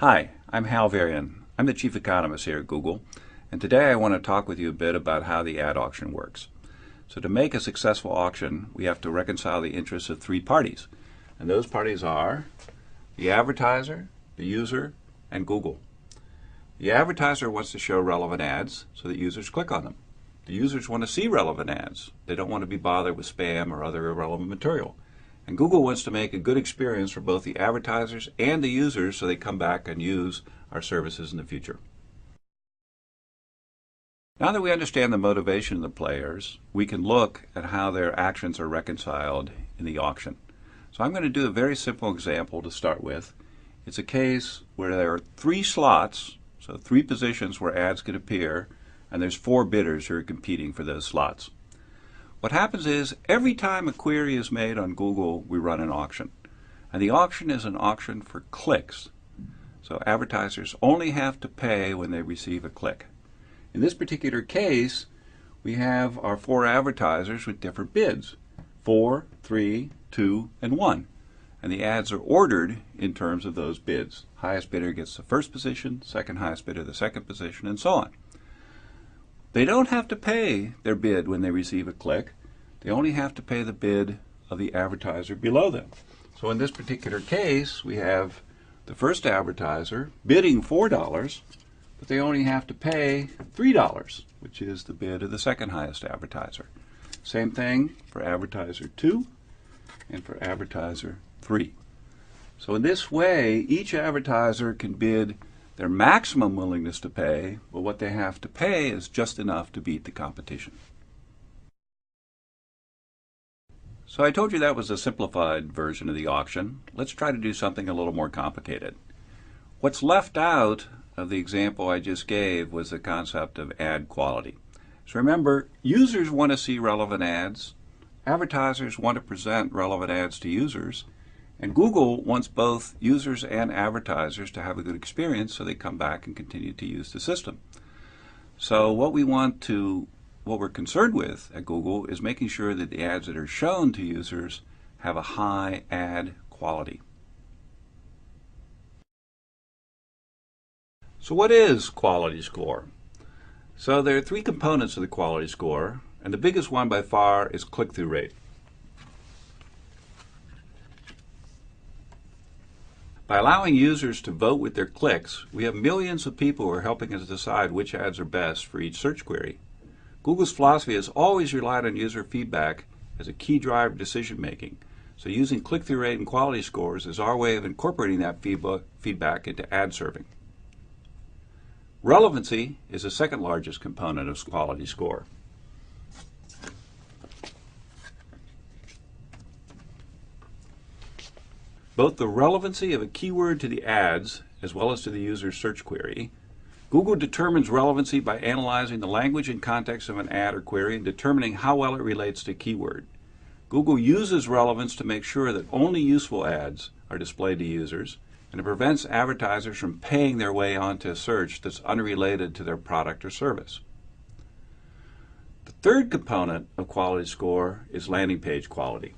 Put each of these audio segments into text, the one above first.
Hi, I'm Hal Varian. I'm the Chief Economist here at Google, and today I want to talk with you a bit about how the ad auction works. So to make a successful auction, we have to reconcile the interests of three parties, and those parties are the advertiser, the user, and Google. The advertiser wants to show relevant ads so that users click on them. The users want to see relevant ads. They don't want to be bothered with spam or other irrelevant material. And Google wants to make a good experience for both the advertisers and the users so they come back and use our services in the future. Now that we understand the motivation of the players, we can look at how their actions are reconciled in the auction. So I'm going to do a very simple example to start with. It's a case where there are three slots, so three positions where ads can appear, and there's four bidders who are competing for those slots. What happens is every time a query is made on Google, we run an auction. And the auction is an auction for clicks. So advertisers only have to pay when they receive a click. In this particular case, we have our four advertisers with different bids: 4, 3, 2, and 1. And the ads are ordered in terms of those bids. Highest bidder gets the first position, second highest bidder the second position, and so on. They don't have to pay their bid when they receive a click. They only have to pay the bid of the advertiser below them. So in this particular case, we have the first advertiser bidding $4, but they only have to pay $3, which is the bid of the second highest advertiser. Same thing for advertiser 2 and for advertiser 3. So in this way, each advertiser can bid their maximum willingness to pay, but what they have to pay is just enough to beat the competition. So I told you that was a simplified version of the auction. Let's try to do something a little more complicated. What's left out of the example I just gave was the concept of ad quality. So remember, users want to see relevant ads, advertisers want to present relevant ads to users, and Google wants both users and advertisers to have a good experience so they come back and continue to use the system. So what we're concerned with at Google is making sure that the ads that are shown to users have a high ad quality. So what is quality score? So there are three components of the quality score, and the biggest one by far is click-through rate. By allowing users to vote with their clicks, we have millions of people who are helping us decide which ads are best for each search query. Google's philosophy has always relied on user feedback as a key driver of decision making. So using click-through rate and quality scores is our way of incorporating that feedback into ad serving. Relevancy is the second largest component of quality score. Both the relevancy of a keyword to the ads as well as to the user's search query. Google determines relevancy by analyzing the language and context of an ad or query and determining how well it relates to keyword. Google uses relevance to make sure that only useful ads are displayed to users, and it prevents advertisers from paying their way onto a search that's unrelated to their product or service. The third component of quality score is landing page quality.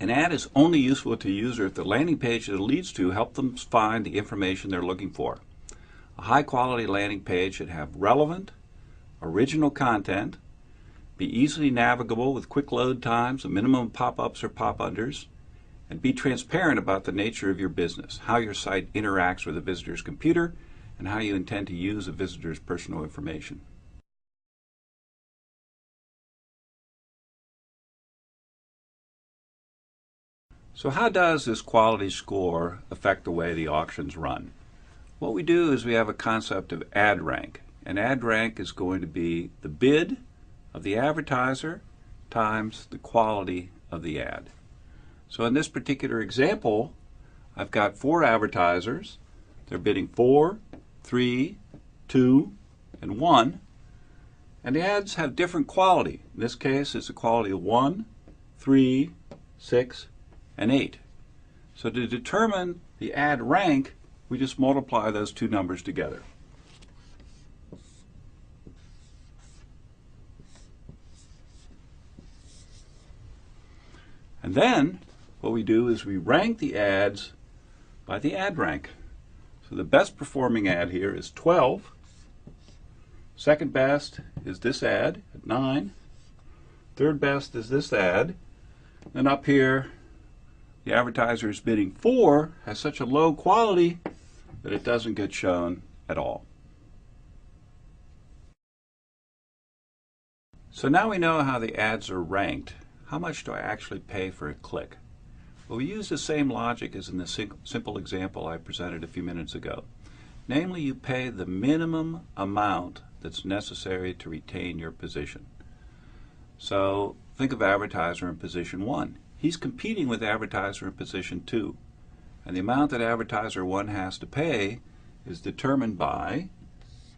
An ad is only useful to a user if the landing page that it leads to helps them find the information they're looking for. A high-quality landing page should have relevant, original content, be easily navigable with quick load times, a minimum pop-ups or pop-unders, and be transparent about the nature of your business, how your site interacts with a visitor's computer, and how you intend to use a visitor's personal information. So how does this quality score affect the way the auctions run? What we do is we have a concept of ad rank. And ad rank is going to be the bid of the advertiser times the quality of the ad. So in this particular example, I've got four advertisers. They're bidding 4, 3, 2, and 1. And the ads have different quality. In this case, it's a quality of 1, 3, 6, and 8. So to determine the ad rank, we just multiply those two numbers together. And then what we do is we rank the ads by the ad rank. So the best performing ad here is 12. Second best is this ad at 9. Third best is this ad. And up here, the advertiser is bidding 4 has such a low quality that it doesn't get shown at all. So now we know how the ads are ranked. How much do I actually pay for a click? Well, we use the same logic as in the simple example I presented a few minutes ago. Namely, you pay the minimum amount that's necessary to retain your position. So think of advertiser in position 1. He's competing with advertiser in position 2. And the amount that advertiser 1 has to pay is determined by,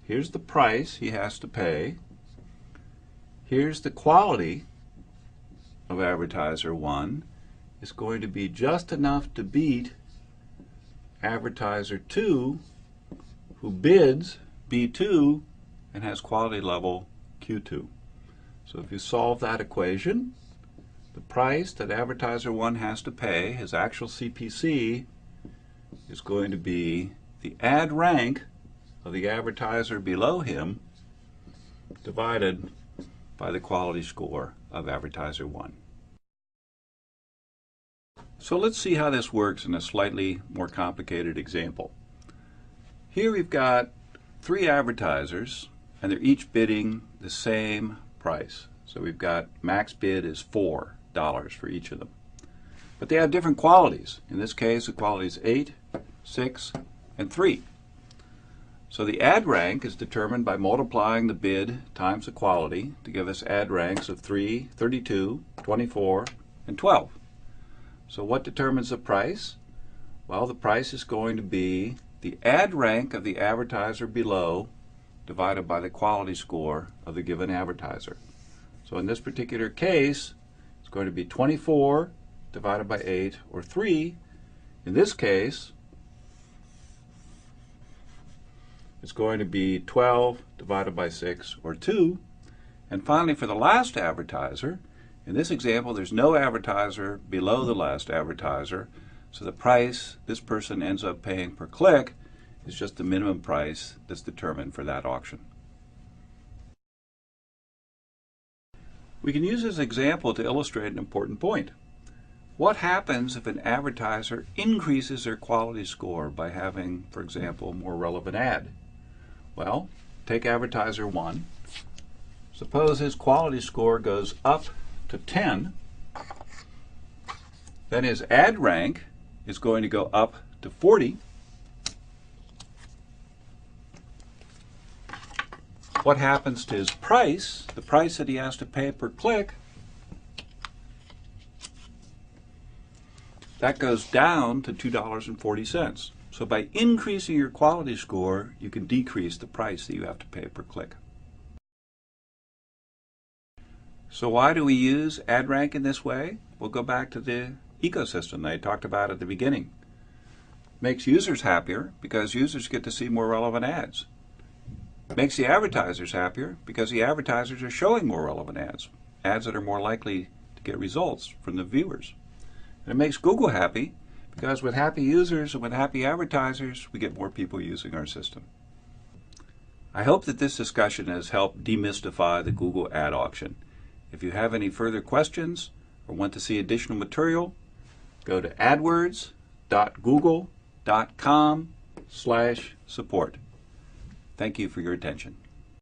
here's the price he has to pay, here's the quality of advertiser 1, is going to be just enough to beat advertiser 2, who bids B2 and has quality level Q2. So if you solve that equation, the price that advertiser 1 has to pay, his actual CPC, is going to be the ad rank of the advertiser below him divided by the quality score of advertiser 1. So let's see how this works in a slightly more complicated example. Here we've got 3 advertisers, and they're each bidding the same price. So we've got max bid is $4 for each of them. But they have different qualities. In this case, the quality is 8, 6, and 3. So the ad rank is determined by multiplying the bid times the quality to give us ad ranks of 3, 32, 24, and 12. So what determines the price? Well, the price is going to be the ad rank of the advertiser below divided by the quality score of the given advertiser. So in this particular case, it's going to be 24 divided by 8, or 3. In this case, it's going to be 12 divided by 6, or 2. And finally, for the last advertiser, in this example, there's no advertiser below the last advertiser, so the price this person ends up paying per click is just the minimum price that's determined for that auction. We can use this example to illustrate an important point. What happens if an advertiser increases their quality score by having, for example, a more relevant ad? Well, take advertiser 1. Suppose his quality score goes up to 10. Then his ad rank is going to go up to 40. What happens to his price, the price that he has to pay per click? That goes down to $2.40. So by increasing your quality score, you can decrease the price that you have to pay per click. So why do we use ad rank in this way? We'll go back to the ecosystem that I talked about at the beginning. Makes users happier because users get to see more relevant ads. Makes the advertisers happier because the advertisers are showing more relevant ads, ads that are more likely to get results from the viewers. And it makes Google happy because with happy users and with happy advertisers, we get more people using our system. I hope that this discussion has helped demystify the Google ad auction. If you have any further questions or want to see additional material, go to adwords.google.com/support. Thank you for your attention.